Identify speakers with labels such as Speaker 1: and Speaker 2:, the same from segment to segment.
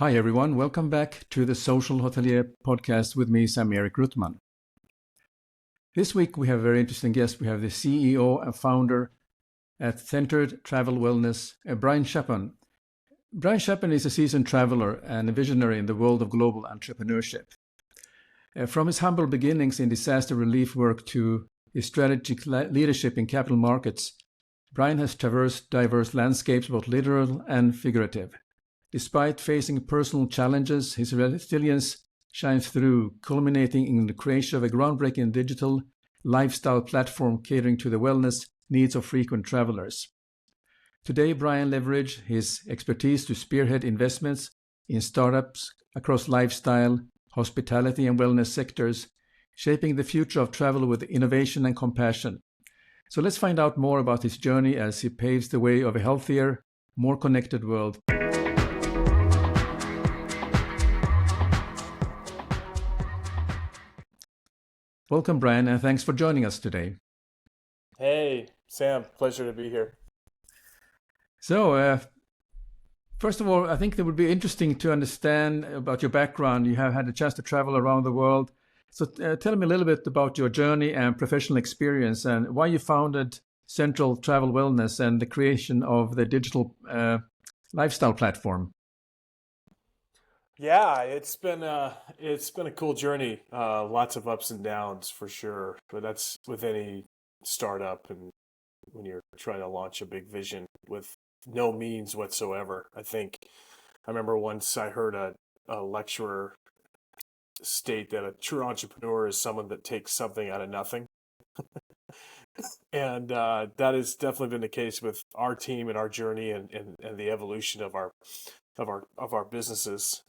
Speaker 1: Hi, everyone. Welcome back to the Social Hotelier podcast with me, Sam-Erik. This week, we have a very interesting guest. We have the CEO and founder at Centered Travel Wellness, Brian Chappon. Brian Chappon is a seasoned traveler and a visionary in the world of global entrepreneurship. From his humble beginnings in disaster relief work to his strategic leadership in capital markets, Brian has traversed diverse landscapes, both literal and figurative. Despite facing personal challenges, his resilience shines through, culminating in the creation of a groundbreaking digital lifestyle platform catering to the wellness needs of frequent travelers. Today, Brian leveraged his expertise to spearhead investments in startups across lifestyle, hospitality, and wellness sectors, shaping the future of travel with innovation and compassion. So let's find out more about his journey as he paves the way of a healthier, more connected world. Welcome, Brian, and thanks for joining us today.
Speaker 2: Hey, Sam, pleasure to be here.
Speaker 1: So, first of all, I think it would be interesting to understand about your background. You have had a chance to travel around the world. So tell me a little bit about your journey and professional experience and why you founded Central Travel Wellness and the creation of the digital lifestyle platform.
Speaker 2: Yeah, it's been a cool journey. Lots of ups and downs for sure, but that's with any startup and when you're trying to launch a big vision with no means whatsoever. I remember once I heard a lecturer state that a true entrepreneur is someone that takes something out of nothing. And that has definitely been the case with our team and our journey and the evolution of our businesses.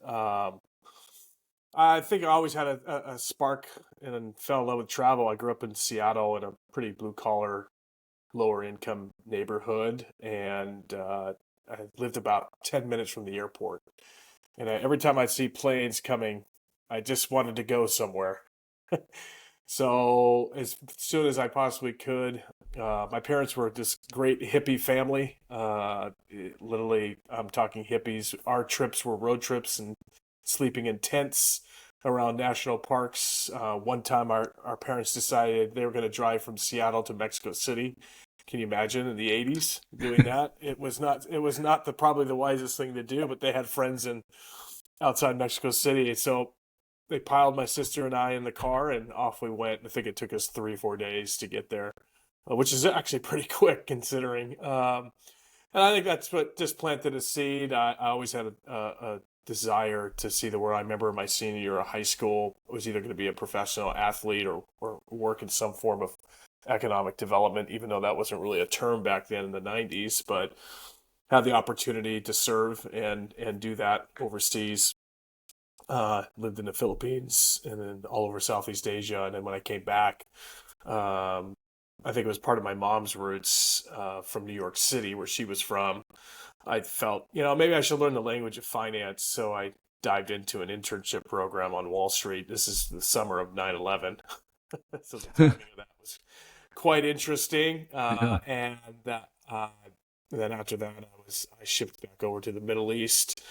Speaker 2: I think I always had a spark and fell in love with travel. I grew up in Seattle in a pretty blue collar, lower income neighborhood, and I lived about 10 minutes from the airport. And every time I'd see planes coming, I just wanted to go somewhere. So as soon as I possibly could, my parents were this great hippie family. Literally, I'm talking hippies. Our trips were road trips and sleeping in tents around national parks. One time, our parents decided they were going to drive from Seattle to Mexico City. Can you imagine in the 80s doing that? It was not probably the wisest thing to do, but they had friends in outside Mexico City, so they piled my sister and I in the car and off we went. I think it took us 3 or 4 days to get there, which is actually pretty quick considering. And I think that's what just planted a seed. I always had a desire to see the world. I remember my senior year of high school, I was either going to be a professional athlete or work in some form of economic development, even though that wasn't really a term back then in the 90s, but had the opportunity to serve and do that overseas. Lived in the Philippines and then all over Southeast Asia. And then when I came back, I think it was part of my mom's roots from New York City, where she was from. I felt, maybe I should learn the language of finance. So I dived into an internship program on Wall Street. This is the summer of 9/11. So the timing of that was quite interesting.
Speaker 1: Yeah.
Speaker 2: And then after that, I shipped back over to the Middle East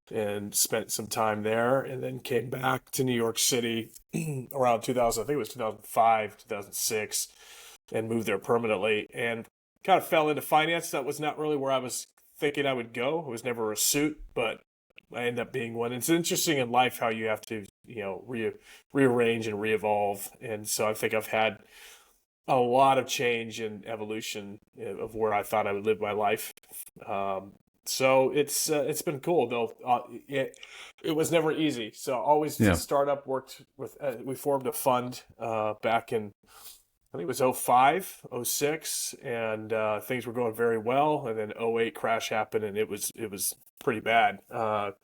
Speaker 2: and spent some time there, and then came back to New York City around 2000. I think it was 2005, 2006, and moved there permanently. And kind of fell into finance. That was not really where I was thinking I would go. I was never a suit, but I ended up being one. It's interesting in life how you have to, rearrange and re-evolve. And so I think I've had a lot of change and evolution of where I thought I would live my life. So it's been cool though. It was never easy. So always
Speaker 1: Yeah.
Speaker 2: the startup worked with. We formed a fund back in, I think it was '05, '06, and things were going very well. And then '08 crash happened, and it was pretty bad. I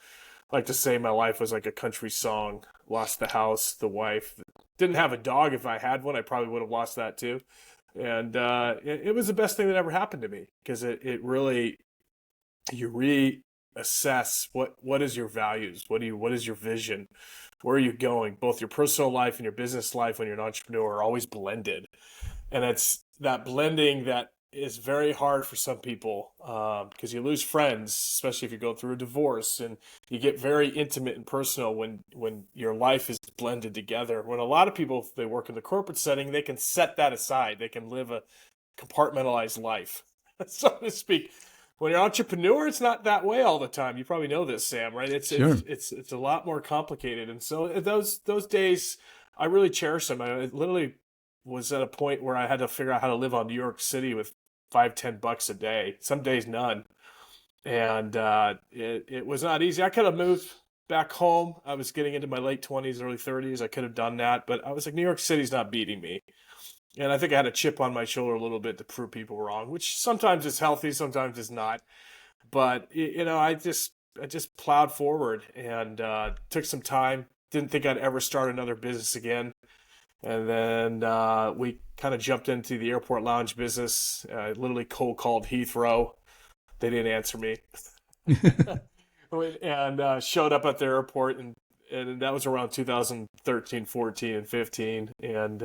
Speaker 2: like to say my life was like a country song. Lost the house, the wife. Didn't have a dog. If I had one, I probably would have lost that too. And it was the best thing that ever happened to me because it really, you reassess what is your values, what is your vision, where are you going. Both your personal life and your business life when you're an entrepreneur are always blended, and it's that blending that is very hard for some people because you lose friends, especially if you go through a divorce, and you get very intimate and personal when your life is blended together. When a lot of people, if they work in the corporate setting, they can set that aside. They can live a compartmentalized life, so to speak. When you're an entrepreneur, it's not that way all the time. You probably know this, Sam, right? It's
Speaker 1: Sure.
Speaker 2: it's it's it's a lot more complicated, and so those days, I really cherish them. I literally was at a point where I had to figure out how to live on New York City with 5-10 bucks a day. Some days none, and it was not easy. I could have moved back home. I was getting into my late 20s, early 30s. I could have done that, but I was like, New York City's not beating me. And I think I had a chip on my shoulder a little bit to prove people wrong, which sometimes is healthy, sometimes is not. But I just plowed forward and took some time. Didn't think I'd ever start another business again. And then we kind of jumped into the airport lounge business. Literally cold called Heathrow. They didn't answer me, and showed up at the airport, and that was around 2013, 14, and 15. And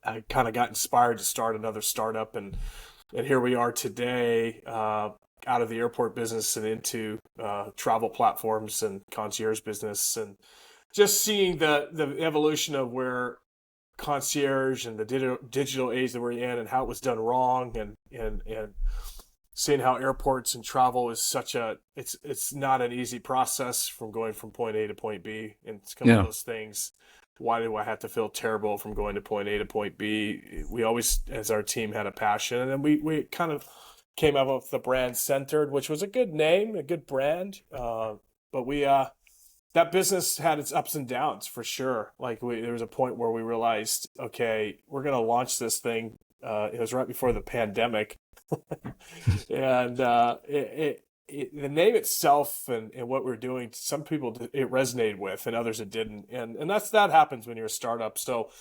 Speaker 2: I kind of got inspired to start another startup, and here we are today, out of the airport business and into travel platforms and concierge business, and just seeing the evolution of where concierge and the digital age that we're in and how it was done wrong, and seeing how airports and travel is such a it's not an easy process from going from point A to point B, and it's kind of one
Speaker 1: Yeah.
Speaker 2: of those things. Why do I have to feel terrible from going to point A to point B? We always, as our team, had a passion, and then we kind of came up with the brand Centered, which was a good name, a good brand. But we that business had its ups and downs for sure. Like there was a point where we realized, okay, we're gonna launch this thing. It was right before the pandemic, and the name itself and what we're doing, some people it resonated with, and others it didn't, and that happens when you're a startup. So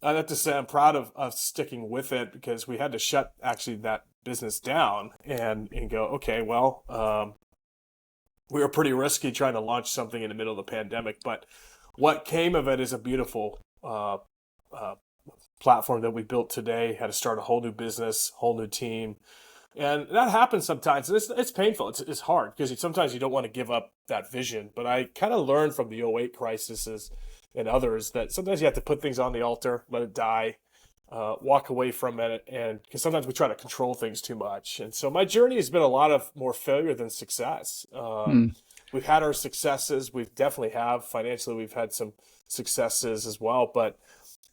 Speaker 2: I have to say I'm proud of sticking with it because we had to shut actually that business down and go, okay, well, we were pretty risky trying to launch something in the middle of the pandemic, but what came of it is a beautiful uh, platform that we built today. Had to start a whole new business, whole new team, and that happens sometimes. And it's painful. It's hard because sometimes you don't want to give up that vision. But I kind of learned from the '08 crises and others that sometimes you have to put things on the altar, let it die, walk away from it, and because sometimes we try to control things too much. And so my journey has been a lot of more failure than success.
Speaker 1: Hmm.
Speaker 2: We've had our successes. We definitely have financially. We've had some successes as well, but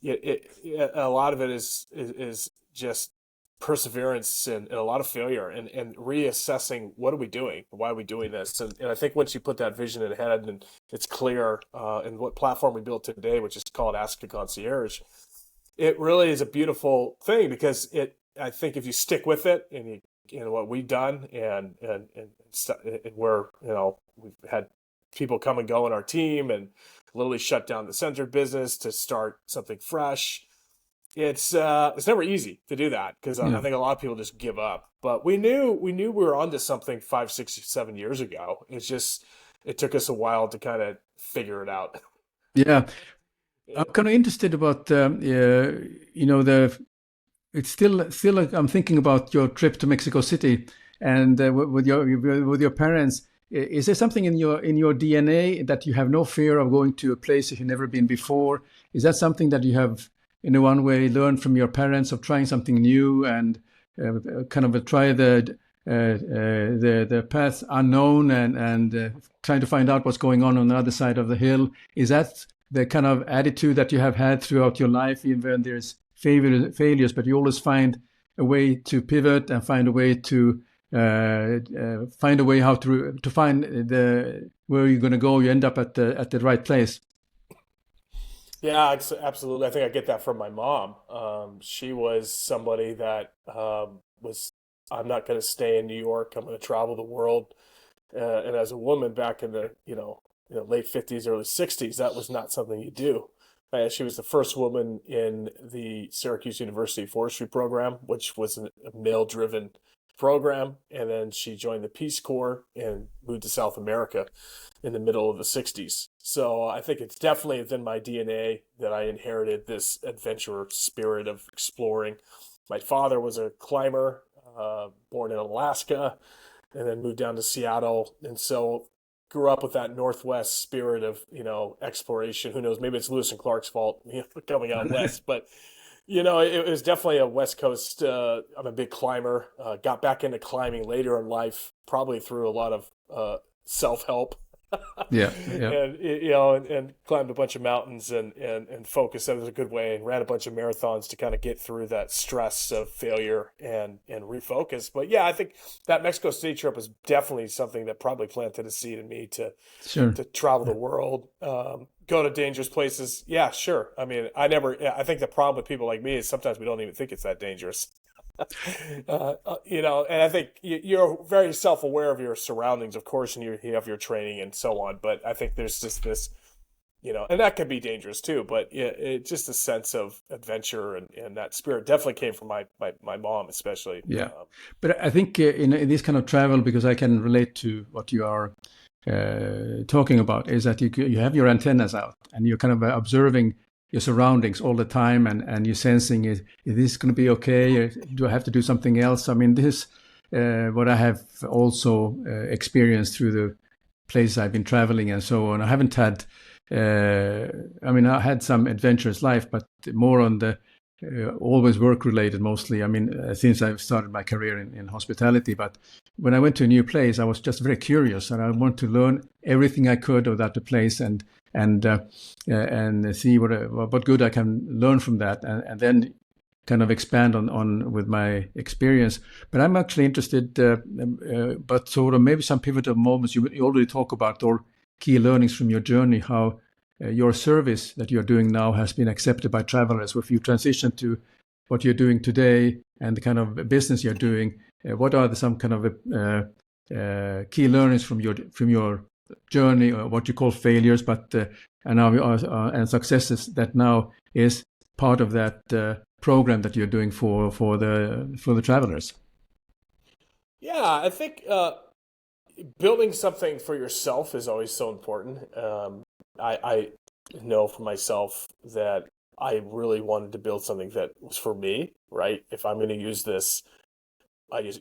Speaker 2: a lot of it is just perseverance and a lot of failure and reassessing what are we doing, why are we doing this, and I think once you put that vision in head and it's clear, and what platform we built today, which is called Ask a Concierge, it really is a beautiful thing because I think if you stick with it and what we've done and where we've had people come and go in our team and literally shut down the Centered business to start something fresh. It's never easy to do that because I
Speaker 1: Yeah.
Speaker 2: think a lot of people just give up. But we knew we were onto something 5, 6, 7 years ago. It's just it took us a while to kind of figure it out.
Speaker 1: Yeah. I'm kind of interested about the it's still like I'm thinking about your trip to Mexico City and with your parents. Is there something in your DNA that you have no fear of going to a place you've never been before? Is that something that you have in a one way learned from your parents of trying something new and kind of try the path unknown and trying to find out what's going on the other side of the hill? Is that the kind of attitude that you have had throughout your life, even when there's failures, but you always find a way to pivot and find a way to find a way how to find the where you're going to go. You end up at the right place.
Speaker 2: Yeah, absolutely. I think I get that from my mom. She was somebody that was, I'm not going to stay in New York. I'm going to travel the world. And as a woman back in the late 50s, early 60s, that was not something you do. She was the first woman in the Syracuse University forestry program, which was a male-driven program, and then she joined the Peace Corps and moved to South America in the middle of the 60s. So I think it's definitely within my DNA that I inherited this adventurer spirit of exploring. My father was a climber, born in Alaska, and then moved down to Seattle, and so grew up with that Northwest spirit of exploration. Who knows? Maybe it's Lewis and Clark's fault, coming out west, but it was definitely a West Coast. I'm a big climber. Got back into climbing later in life, probably through a lot of self help.
Speaker 1: Yeah, yeah.
Speaker 2: And climbed a bunch of mountains and focused. That was a good way, and ran a bunch of marathons to kind of get through that stress of failure and refocus. But yeah, I think that Mexico City trip was definitely something that probably planted a seed in me
Speaker 1: Sure.
Speaker 2: to travel the world, go to dangerous places. Yeah, sure. I mean, I think the problem with people like me is sometimes we don't even think it's that dangerous. And I think you're very self-aware of your surroundings, of course, and you have your training and so on. But I think there's just this, and that can be dangerous too. But it just a sense of adventure and that spirit definitely came from my mom, especially.
Speaker 1: Yeah. But I think in this kind of travel, because I can relate to what you are talking about, is that you have your antennas out and you're kind of observing your surroundings all the time, and you're sensing, is this going to be okay? Do I have to do something else? I mean, this is what I have also experienced through the places I've been traveling and so on. I haven't had, I had some adventurous life, but more on the always work related mostly. I mean, since I've started my career in hospitality, but when I went to a new place, I was just very curious, and I wanted to learn everything I could about the place and see what good I can learn from that, and then kind of expand on with my experience. But I'm actually interested, but sort of maybe some pivotal moments you already talk about, or key learnings from your journey, how your service that you're doing now has been accepted by travelers. If you transition to what you're doing today and the kind of business you're doing, what are some kind of key learnings from your journey, or what you call failures, but and successes that now is part of that program that you're doing for the travelers?
Speaker 2: Yeah, I think building something for yourself is always so important. I know for myself that I really wanted to build something that was for me, right? If I'm going to use this,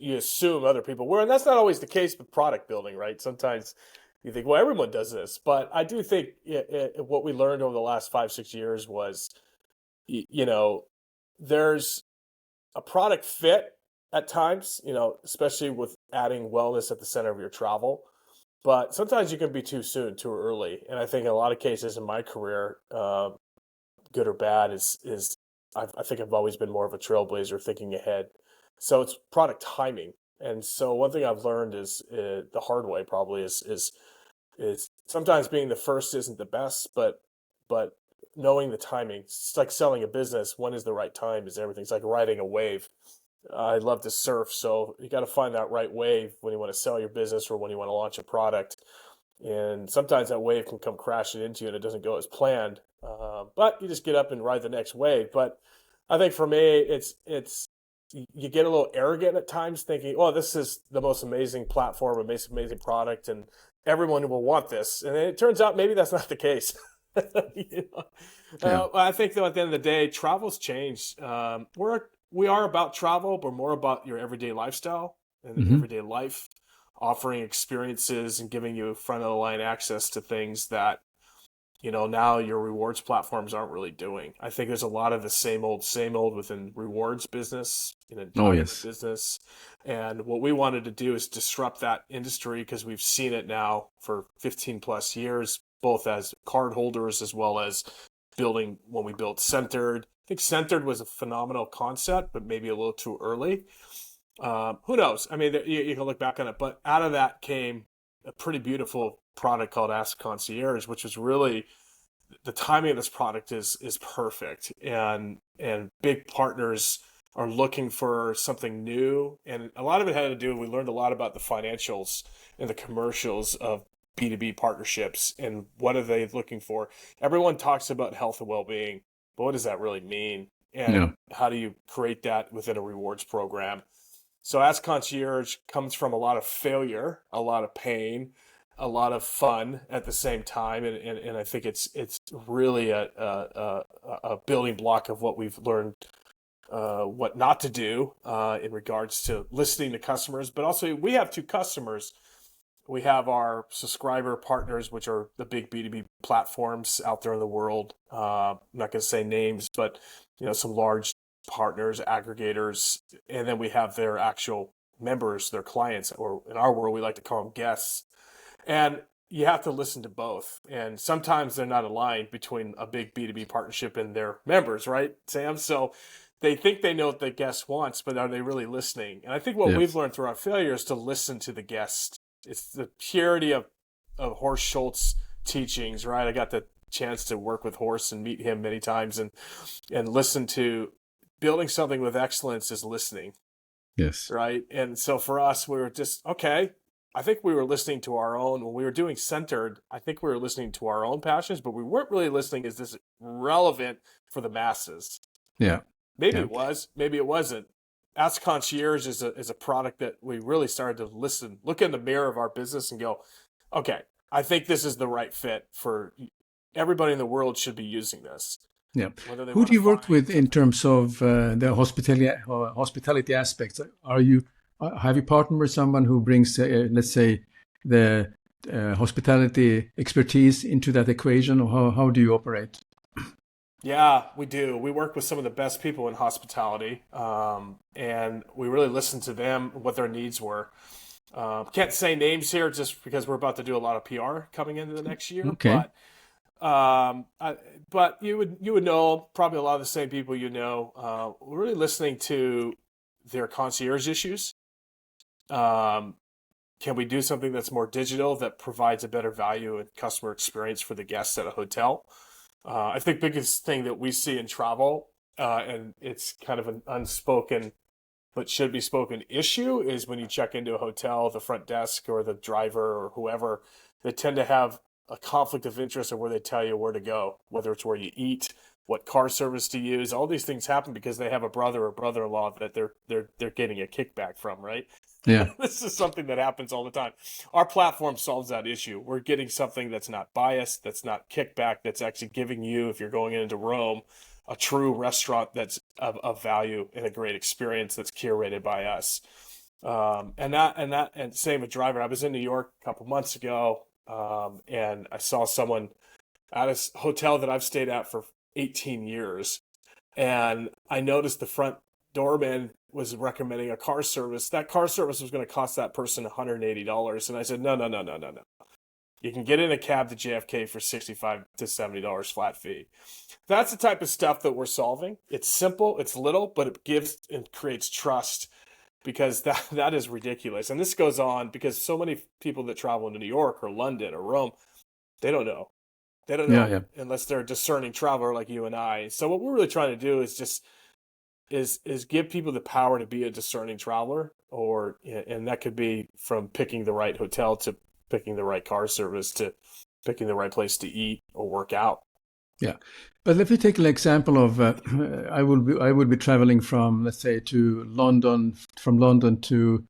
Speaker 2: you assume other people were, and that's not always the case with product building, right? Sometimes you think, well, everyone does this, but I do think what we learned over the last 5, 6 years was, you know, there's a product fit at times, especially with adding wellness at the center of your travel. But sometimes you can be too soon, too early. And I think in a lot of cases in my career, good or bad, is I think I've always been more of a trailblazer, thinking ahead. So it's product timing. And so one thing I've learned is the hard way probably is sometimes being the first isn't the best, but knowing the timing. It's like selling a business. When is the right time? Is everything. It's like riding a wave. I love to surf, so you got to find that right wave when you want to sell your business or when you want to launch a product. And sometimes that wave can come crashing into you and it doesn't go as planned. But you just get up and ride the next wave. But I think for me, it's you get a little arrogant at times, thinking, "Oh, this is the most amazing platform, amazing product, and everyone will want this." And it turns out maybe that's not the case. You know?
Speaker 1: Yeah.
Speaker 2: I think though, at the end of the day, travel's changed. We are about travel, but more about your everyday lifestyle and
Speaker 1: Hmm.
Speaker 2: everyday life, offering experiences and giving you front of the line access to things that now your rewards platforms aren't really doing. I think there's a lot of the same old within rewards business, in
Speaker 1: Oh,
Speaker 2: entitlement
Speaker 1: yes.
Speaker 2: business. And what we wanted to do is disrupt that industry because we've seen it now for 15 plus years, both as card holders as well as building when we built Centered. I think Centered was a phenomenal concept, but maybe a little too early. Who knows? I mean, you can look back on it, but out of that came a pretty beautiful product called Ask Concierge, which was really the timing of this product is perfect, and big partners are looking for something new, and a lot of it had to do. We learned a lot about the financials and the commercials of B2B partnerships and what are they looking for. Everyone talks about health and well-being, but what does that really mean?
Speaker 1: Yeah.
Speaker 2: And how do you create that within a rewards program? So as concierge comes from a lot of failure, a lot of pain, a lot of fun at the same time, and I think it's really a building block of what we've learned what not to do in regards to listening to customers. But also, we have two customers. We have our subscriber partners, which are the big B2B platforms out there in the world. I'm not going to say names, but some large partners, aggregators, and then we have their actual members, their clients, or in our world, we like to call them guests. And you have to listen to both. And sometimes they're not aligned between a big B2B partnership and their members, right, Sam? So they think they know what the guest wants, but are they really listening? And I think what we've learned through our failure is to listen to the guest. It's the purity of Horst Schultz's teachings, right? I got the chance to work with Horst and meet him many times and listen to building something with excellence is listening.
Speaker 1: Yes.
Speaker 2: Right. And so for us, we were just, okay, I think we were listening to our own, when we were doing Centered, I think we were listening to our own passions, but we weren't really listening, is this relevant for the masses?
Speaker 1: Yeah.
Speaker 2: Maybe it was, maybe it wasn't. Ask Concierge is a product that we really started to look in the mirror of our business and go, okay, I think this is the right fit for everybody in the world should be using this.
Speaker 1: Yeah. Who do you work with in terms of the hospitality aspects? Have you partnered with someone who brings, let's say, the hospitality expertise into that equation, or how do you operate?
Speaker 2: Yeah, we do. We work with some of the best people in hospitality, and we really listen to them, what their needs were. Can't say names here just because we're about to do a lot of PR coming into the next year.
Speaker 1: Okay.
Speaker 2: But you would know probably a lot of the same people we're really listening to their concierge issues. Can we do something that's more digital that provides a better value and customer experience for the guests at a hotel? I think biggest thing that we see in travel, and it's kind of an unspoken but should be spoken issue, is when you check into a hotel, the front desk or the driver or whoever, they tend to have a conflict of interest of where they tell you where to go, whether it's where you eat, what car service to use. All these things happen because they have a brother or brother-in-law that they're getting a kickback from, right?
Speaker 1: Yeah.
Speaker 2: This is something that happens all the time. Our platform solves that issue. We're getting something that's not biased, that's not kickback, that's actually giving you, if you're going into Rome, a true restaurant that's of value and a great experience that's curated by us. And same with driver. I was in New York a couple months ago, and I saw someone at a hotel that I've stayed at for 18 years. And I noticed the front doorman was recommending a car service. That car service was going to cost that person $180. And I said, no. You can get in a cab to JFK for $65 to $70 flat fee. That's the type of stuff that we're solving. It's simple, it's little, but it gives and creates trust, because that is ridiculous. And this goes on because so many people that travel into New York or London or Rome, they don't know. They don't know unless they're a discerning traveler like you and I. So what we're really trying to do is just is give people the power to be a discerning traveler, and that could be from picking the right hotel to picking the right car service to picking the right place to eat or work out.
Speaker 1: Yeah, but if you take an example of, I would be traveling from, let's say, to London, from London to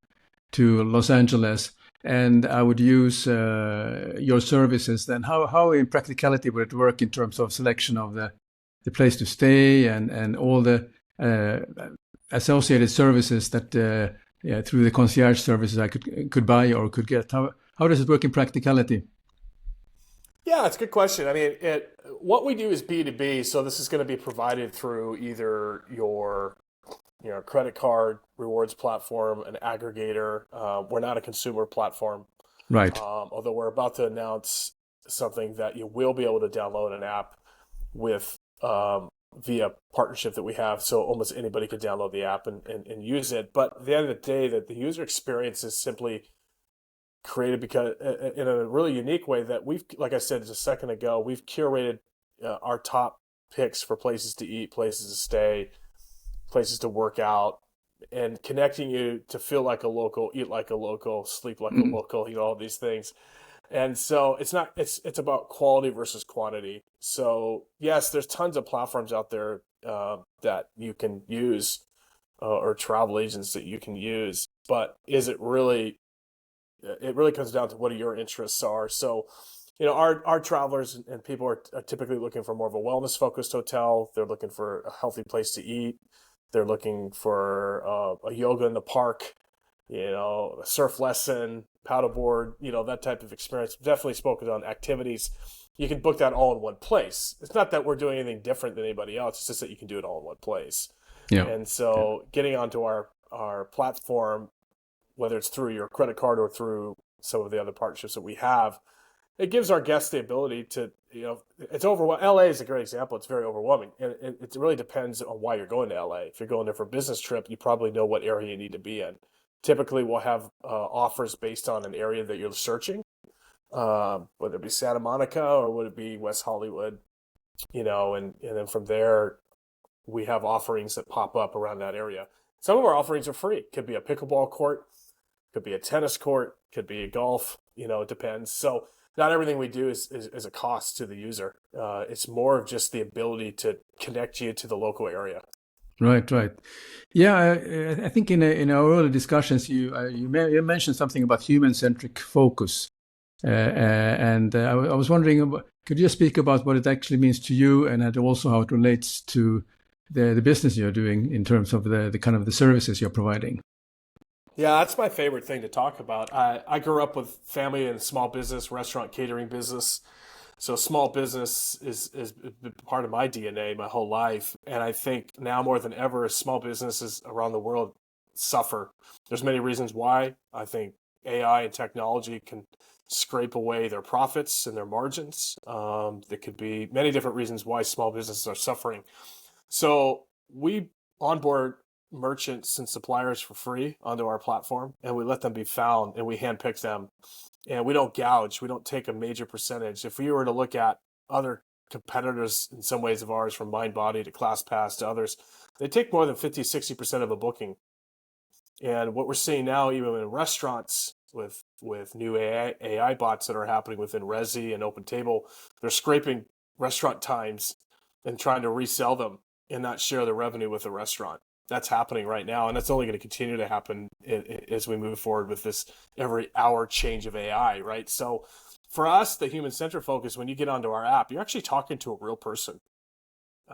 Speaker 1: Los Angeles, and I would use your services. Then how in practicality would it work in terms of selection of the place to stay and all the associated services that through the concierge services I could buy or could get? How does it work in practicality?
Speaker 2: Yeah, it's a good question. I mean, what we do is B2B, so this is going to be provided through either your credit card rewards platform, an aggregator. We're not a consumer platform,
Speaker 1: right?
Speaker 2: Although we're about to announce something that you will be able to download an app with via partnership that we have, so almost anybody could download the app and use it. But at the end of the day, that the user experience is simply created because in a really unique way that we've, like I said just a second ago, we've curated our top picks for places to eat, places to stay, places to work out, and connecting you to feel like a local, eat like a local, sleep like a local, all these things. And so it's about quality versus quantity. So yes, there's tons of platforms out there that you can use or travel agents that you can use, but is it really? It really comes down to what your interests are. So, our travelers and people are typically looking for more of a wellness focused hotel. They're looking for a healthy place to eat. They're looking for a yoga in the park, a surf lesson, paddleboard, that type of experience. Definitely spoken on activities. You can book that all in one place. It's not that we're doing anything different than anybody else. It's just that you can do it all in one place.
Speaker 1: Yeah.
Speaker 2: And so getting onto our platform, whether it's through your credit card or through some of the other partnerships that we have, it gives our guests the ability to, it's overwhelming. LA is a great example. It's very overwhelming. And it really depends on why you're going to LA. If you're going there for a business trip, you probably know what area you need to be in. Typically, we'll have offers based on an area that you're searching, whether it be Santa Monica or would it be West Hollywood, and then from there, we have offerings that pop up around that area. Some of our offerings are free. Could be a pickleball court, could be a tennis court, could be a golf, it depends. So not everything we do is a cost to the user. It's more of just the ability to connect you to the local area.
Speaker 1: Right. Yeah, I think in our early discussions, you mentioned something about human-centric focus. And I was wondering, could you speak about what it actually means to you and also how it relates to the business you're doing in terms of the kind of the services you're providing?
Speaker 2: Yeah, that's my favorite thing to talk about. I grew up with family and small business, restaurant catering business. So small business is part of my DNA my whole life. And I think now more than ever, small businesses around the world suffer. There's many reasons why. I think AI and technology can scrape away their profits and their margins. There could be many different reasons why small businesses are suffering. So we onboard merchants and suppliers for free onto our platform, and we let them be found, and we handpick them, and we don't gouge. We don't take a major percentage. If we were to look at other competitors in some ways of ours, from MindBody to ClassPass to others, they take more than 50-60% of a booking. And what we're seeing now, even in restaurants with new AI bots that are happening within Resi and OpenTable, they're scraping restaurant times and trying to resell them and not share the revenue with the restaurant. That's happening right now, and that's only going to continue to happen as we move forward with this every hour change of AI, right? So for us, the human-centered focus, when you get onto our app, you're actually talking to a real person.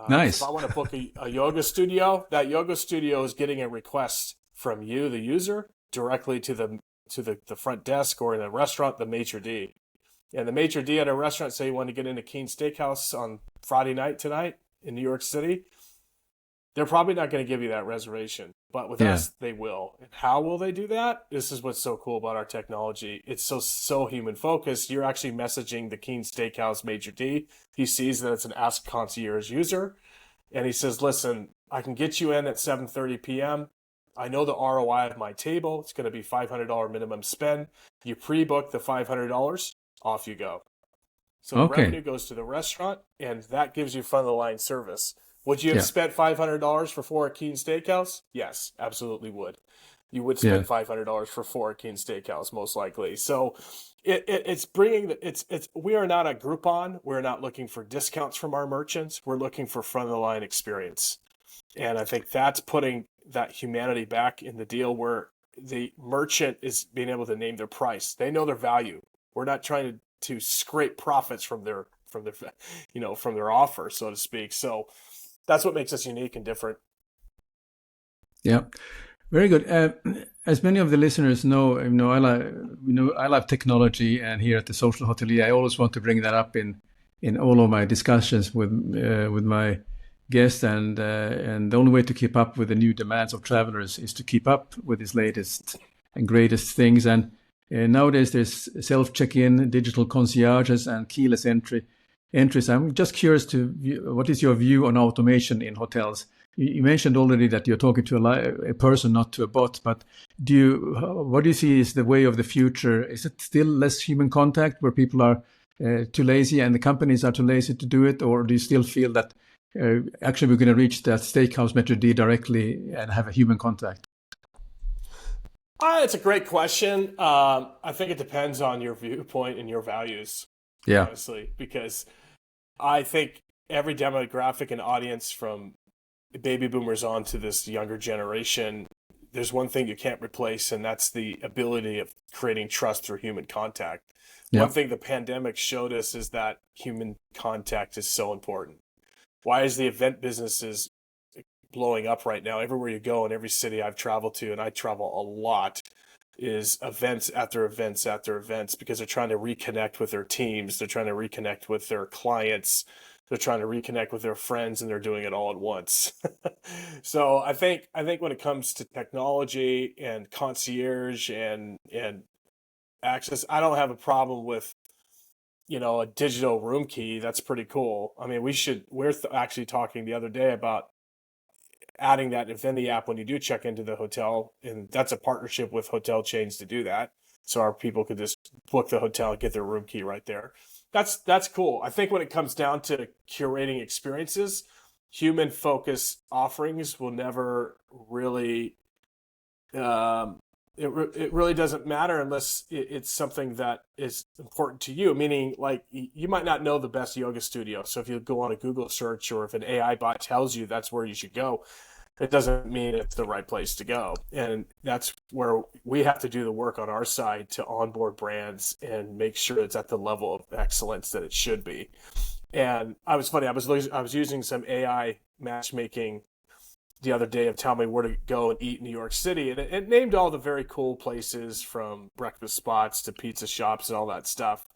Speaker 1: Nice.
Speaker 2: If I want to book a yoga studio, that yoga studio is getting a request from you, the user, directly to the front desk, or in a restaurant, the maitre d'. And the maitre d' at a restaurant, say you want to get into Keen Steakhouse on Friday night tonight in New York City, they're probably not going to give you that reservation. But with us, they will. And how will they do that? This is what's so cool about our technology. It's so human focused. You're actually messaging the Keen Steakhouse maitre d'. He sees that it's an Ask Concierge user, and he says, listen, I can get you in at 7:30 p.m. I know the ROI of my table. It's going to be $500 minimum spend. You pre-book the $500, off you go. So the revenue goes to the restaurant, and that gives you front of the line service. Would you have spent $500 for 4 at Keen Steakhouse? Yes, absolutely would. You would spend $500 for 4 at Keen Steakhouse, most likely. So it's bringing we are not a Groupon. We're not looking for discounts from our merchants. We're looking for front of the line experience. And I think that's putting that humanity back in the deal, where the merchant is being able to name their price. They know their value. We're not trying to scrape profits from their offer, so to speak. So that's what makes us unique and different.
Speaker 1: Yeah, very good. As many of the listeners know, I love technology, and here at the Social Hotelier, I always want to bring that up in all of my discussions with my guests, and the only way to keep up with the new demands of travelers is to keep up with these latest and greatest things. And nowadays, there's self-check-in, digital concierges, and keyless entries. I'm just curious what is your view on automation in hotels? You mentioned already that you're talking to a person, not to a bot, but what do you see is the way of the future? Is it still less human contact, where people are too lazy and the companies are too lazy to do it? Or do you still feel that actually we're going to reach that steakhouse maitre d' directly and have a human contact?
Speaker 2: It's a great question. I think it depends on your viewpoint and your values.
Speaker 1: Yeah.
Speaker 2: Honestly, because I think every demographic and audience, from baby boomers on to this younger generation, there's one thing you can't replace, and that's the ability of creating trust through human contact. Yep. One thing the pandemic showed us is that human contact is so important. Why is the event businesses blowing up right now. Everywhere you go in every city I've traveled to, and I travel a lot, is events after events after events because they're trying to reconnect with their teams. They're trying to reconnect with their clients. They're trying to reconnect with their friends, and they're doing it all at once. So I think when it comes to technology and concierge and access, I don't have a problem with a digital room key. That's pretty cool. I mean, we're actually talking the other day about adding that within the app when you do check into the hotel, and that's a partnership with hotel chains to do that. So our people could just book the hotel and get their room key right there. That's cool. I think when it comes down to curating experiences, human focused offerings will never really it really doesn't matter unless it's something that is important to you. Meaning, like, you might not know the best yoga studio, so if you go on a Google search or if an AI bot tells you that's where you should go, it doesn't mean it's the right place to go. And that's where we have to do the work on our side to onboard brands and make sure it's at the level of excellence that it should be. And I was using some AI matchmaking the other day of telling me where to go and eat in New York City, and it named all the very cool places from breakfast spots to pizza shops and all that stuff.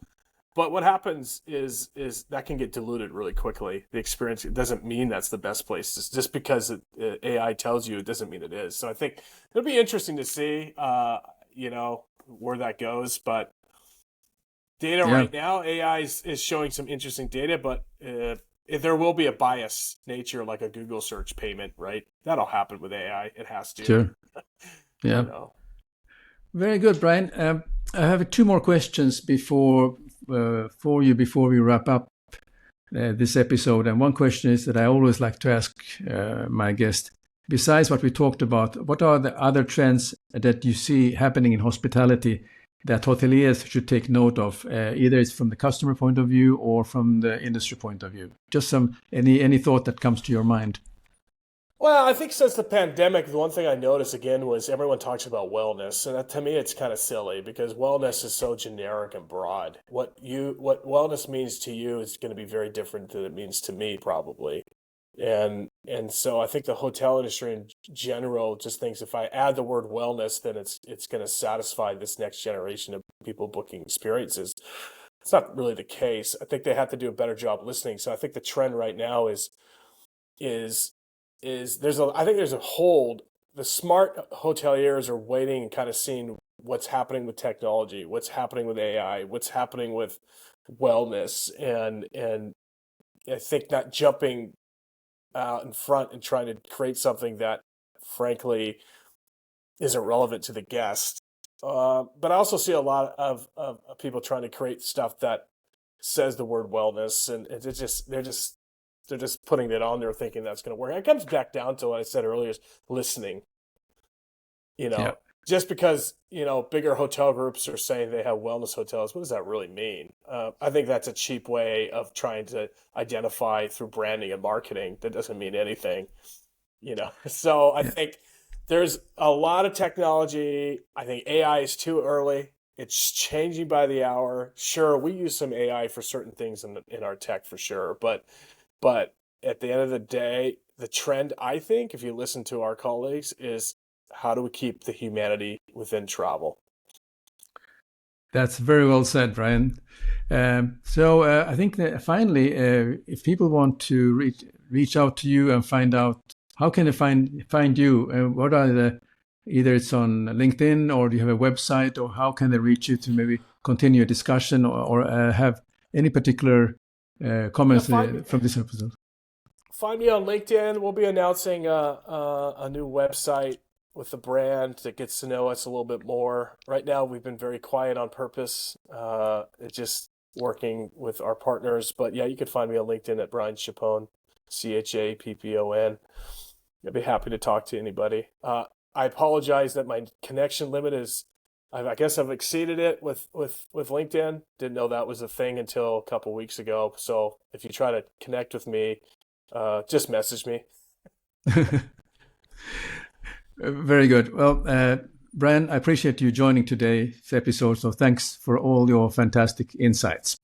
Speaker 2: But what happens is that can get diluted really quickly. The experience, it doesn't mean that's the best place. Just because AI tells you, it doesn't mean it is. So I think it'll be interesting to see, where that goes. But data
Speaker 1: Yeah,
Speaker 2: right now, AI is showing some interesting data, but there will be a bias nature, like a Google search payment, right? That'll happen with AI. It has to.
Speaker 1: sure.
Speaker 2: You
Speaker 1: Yeah.
Speaker 2: know.
Speaker 1: Very good, Brian. I have two more questions for you before we wrap up this episode. And one question is that I always like to ask my guest, besides what we talked about, what are the other trends that you see happening in hospitality that hoteliers should take note of? Either it's from the customer point of view or from the industry point of view. Just any thought that comes to your mind.
Speaker 2: Well, I think since the pandemic, the one thing I noticed again was everyone talks about wellness, and that, to me, it's kind of silly because wellness is so generic and broad. What wellness means to you is going to be very different than it means to me, probably. And so I think the hotel industry in general just thinks if I add the word wellness, then it's going to satisfy this next generation of people booking experiences. It's not really the case. I think they have to do a better job listening. So I think the trend right now is I think there's a hold. The smart hoteliers are waiting and kind of seeing what's happening with technology, what's happening with AI, what's happening with wellness, and I think not jumping out in front and trying to create something that frankly isn't relevant to the guest. But I also see a lot of people trying to create stuff that says the word wellness, and they're just putting it on there thinking that's going to work. It comes back down to what I said earlier: is listening. You
Speaker 1: Yeah.
Speaker 2: know, just because bigger hotel groups are saying they have wellness hotels, what does that really mean? I think that's a cheap way of trying to identify through branding and marketing. That doesn't mean anything. So I
Speaker 1: Yeah.
Speaker 2: think there's a lot of technology. I think AI is too early. It's changing by the hour. Sure, we use some AI for certain things in our tech for sure, but at the end of the day, the trend, I think, if you listen to our colleagues, is how do we keep the humanity within travel?
Speaker 1: That's very well said, Brian. So I think that finally, if people want to reach out to you and find out how can they find you, what are either it's on LinkedIn or do you have a website, or how can they reach you to maybe continue a discussion or have any particular
Speaker 2: Yeah,
Speaker 1: comments from this episode?
Speaker 2: find me on LinkedIn. We'll be announcing a new website with the brand that gets to know us a little bit more. Right now, we've been very quiet on purpose. It's just working with our partners. But yeah, you can find me on LinkedIn at Brian Chappon, Chappon. I'd be happy to talk to anybody. I apologize that my connection limit is. I guess I've exceeded it with LinkedIn. Didn't know that was a thing until a couple weeks ago. So if you try to connect with me, just message me.
Speaker 1: Very good. Well, Brian, I appreciate you joining today's episode. So thanks for all your fantastic insights.